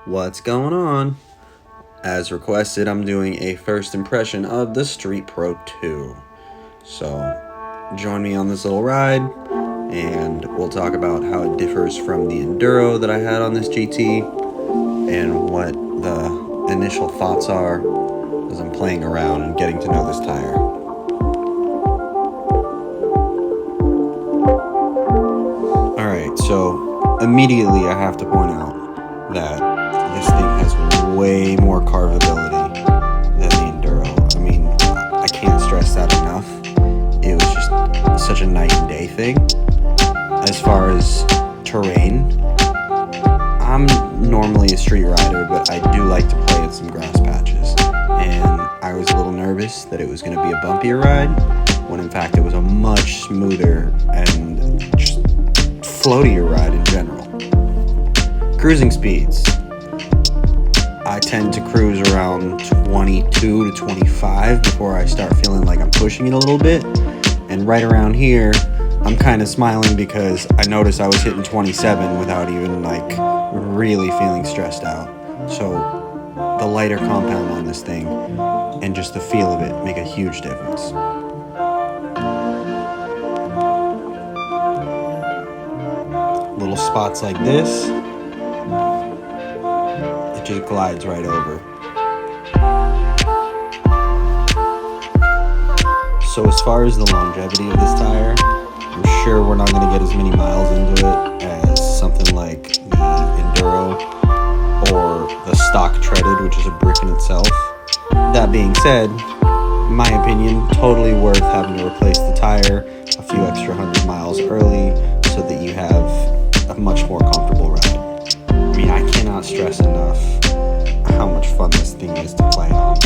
What's going on? As requested, I'm doing a first impression of the Street Pro 2. So, join me on this little ride, and we'll talk about how it differs from the Enduro that I had on this GT, and what the initial thoughts are as I'm playing around and getting to know this tire. Alright, so immediately I have to point out that this thing has way more carvability than the Enduro. I mean, I can't stress that enough. It was just such a night and day thing. As far as terrain, I'm normally a street rider, but I do like to play in some grass patches. And I was a little nervous that it was going to be a bumpier ride, when in fact it was a much smoother and just floatier ride in general. Cruising speeds. I tend to cruise around 22 to 25 before I start feeling like I'm pushing it a little bit. And right around here, I'm kind of smiling because I noticed I was hitting 27 without even really feeling stressed out. So the lighter compound on this thing and just the feel of it make a huge difference. Little spots like this, it just glides right over. So as far as the longevity of this tire, I'm sure we're not going to get as many miles into it as something like the Enduro or the stock treaded, which is a brick in itself. That being said, in my opinion, totally worth having to replace the tire a few extra 100 miles early so that you have a much more comfortable ride. I mean, I cannot stress enough how much fun this thing is to play on.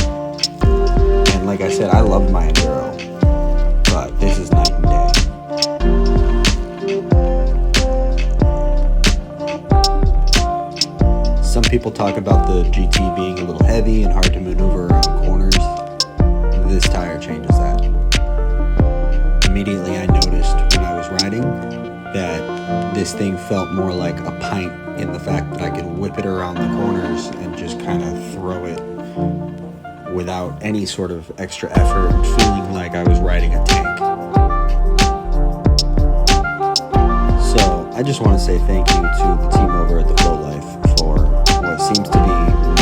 And like I said, I loved my Enduro, but this is night and day. Some people talk about the GT being a little heavy and hard to maneuver around corners. This tire changes that. Immediately I noticed when I was riding that this thing felt more like a pint in the fact that I could whip it around the corners and just kind of throw it without any sort of extra effort and feeling like I was riding a tank. So I just want to say thank you to the team over at the Flow Life for what seems to be